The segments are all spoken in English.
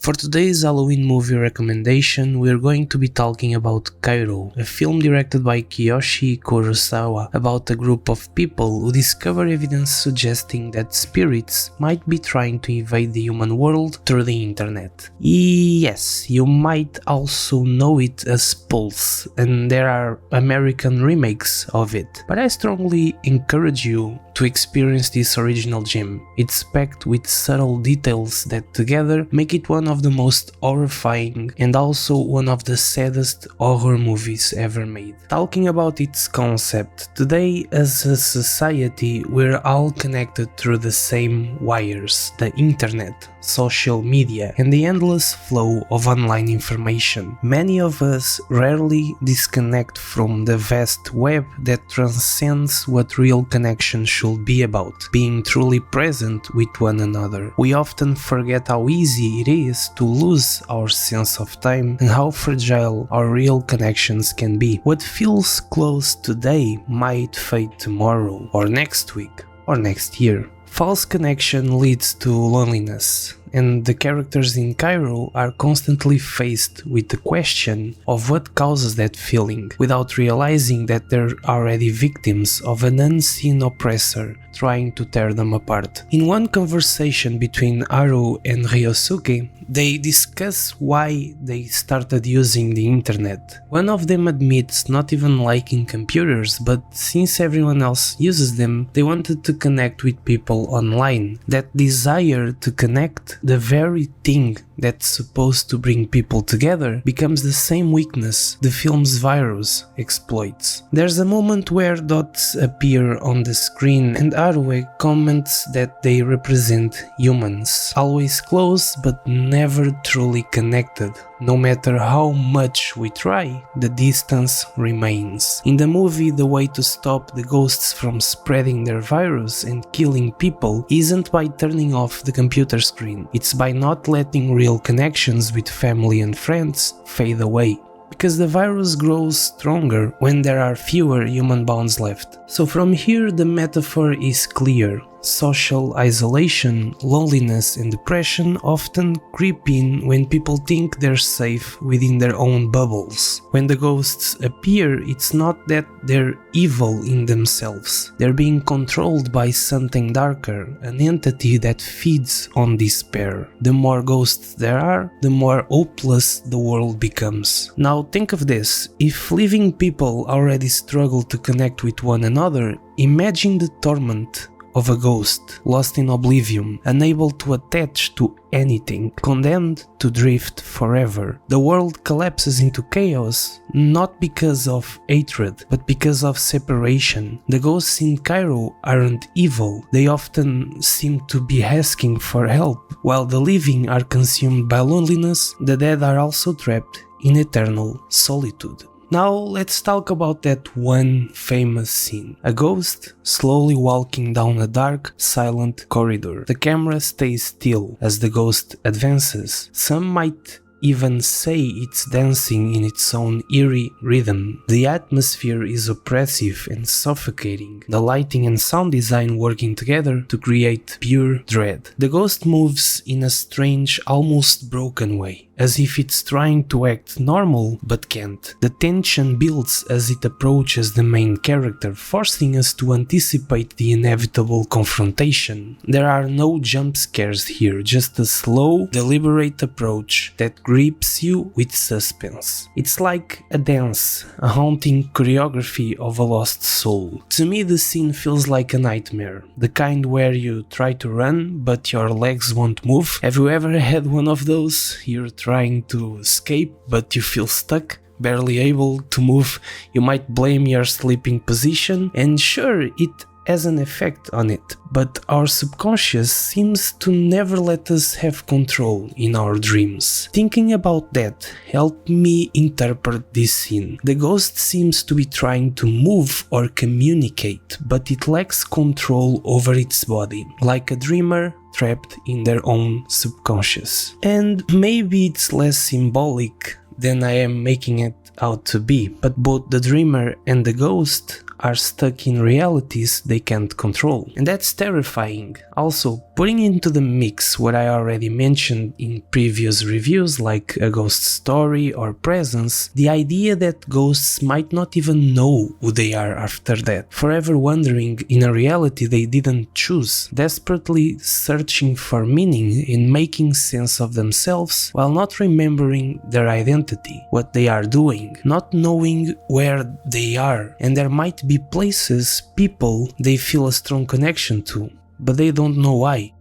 For today's Halloween movie recommendation, we're going to be talking about Kairo, a film directed by Kiyoshi Kurosawa about a group of people who discover evidence suggesting that spirits might be trying to invade the human world through the internet. Yes, you might also know it as Pulse, and there are American remakes of it, but I strongly encourage you to experience this original gem. It's packed with subtle details that together make it one of the most horrifying and also one of the saddest horror movies ever made. Talking about its concept, today as a society we're all connected through the same wires, the internet, social media, and the endless flow of online information. Many of us rarely disconnect from the vast web that transcends what real connection should be about, being truly present with one another. We often forget how easy it is to lose our sense of time and how fragile our real connections can be. What feels close today might fade tomorrow, or next week, or next year. False connection leads to loneliness, and the characters in Kairo are constantly faced with the question of what causes that feeling, without realizing that they're already victims of an unseen oppressor trying to tear them apart. In one conversation between Haru and Ryosuke, they discuss why they started using the internet. One of them admits not even liking computers, but since everyone else uses them, they wanted to connect with people online. That desire to connect, the very thing that's supposed to bring people together, becomes the same weakness the film's virus exploits. There's a moment where dots appear on the screen and Arue comments that they represent humans, always close but never truly connected. No matter how much we try, the distance remains. In the movie, the way to stop the ghosts from spreading their virus and killing people isn't by turning off the computer screen, it's by not letting real connections with family and friends fade away. Because the virus grows stronger when there are fewer human bonds left. So from here the metaphor is clear. Social isolation, loneliness and depression often creep in when people think they're safe within their own bubbles. When the ghosts appear, it's not that they're evil in themselves. They're being controlled by something darker, an entity that feeds on despair. The more ghosts there are, the more hopeless the world becomes. Now think of this, if living people already struggle to connect with one another, imagine the torment of a ghost, lost in oblivion, unable to attach to anything, condemned to drift forever. The world collapses into chaos, not because of hatred, but because of separation. The ghosts in Kairo aren't evil, they often seem to be asking for help. While the living are consumed by loneliness, the dead are also trapped in eternal solitude. Now let's talk about that one famous scene. A ghost slowly walking down a dark, silent corridor. The camera stays still as the ghost advances. Some might even say it's dancing in its own eerie rhythm. The atmosphere is oppressive and suffocating, the lighting and sound design working together to create pure dread. The ghost moves in a strange, almost broken way, as if it's trying to act normal but can't. The tension builds as it approaches the main character, forcing us to anticipate the inevitable confrontation. There are no jump scares here, just a slow, deliberate approach that grips you with suspense. It's like a dance, a haunting choreography of a lost soul. To me, the scene feels like a nightmare, the kind where you try to run but your legs won't move. Have you ever had one of those? You're trying to escape but you feel stuck, barely able to move. You might blame your sleeping position, and sure, it has an effect on it, but our subconscious seems to never let us have control in our dreams. Thinking about that helped me interpret this scene. The ghost seems to be trying to move or communicate, but it lacks control over its body, like a dreamer trapped in their own subconscious. And maybe it's less symbolic than I am making it out to be, but both the dreamer and the ghost are stuck in realities they can't control. And that's terrifying. Also, putting into the mix what I already mentioned in previous reviews like A Ghost Story or Presence, the idea that ghosts might not even know who they are after that, forever wandering in a reality they didn't choose, desperately searching for meaning in making sense of themselves while not remembering their identity, what they are doing, not knowing where they are, and there might be places, people they feel a strong connection to, but they don't know why.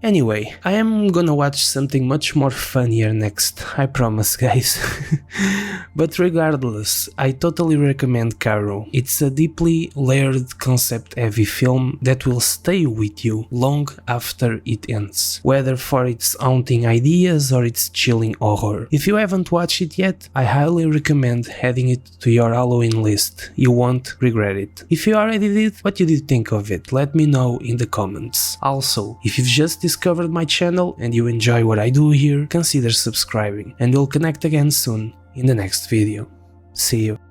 Anyway, I am gonna watch something much more funnier next, I promise guys. But regardless, I totally recommend Kairo. It's a deeply layered concept heavy film that will stay with you long after it ends, whether for its haunting ideas or its chilling horror. If you haven't watched it yet, I highly recommend adding it to your Halloween list, you won't regret it. If you already did, what did you think of it? Let me know in the comments. Also, if you've just discovered my channel and you enjoy what I do here, consider subscribing, and we'll connect again soon in the next video. See you.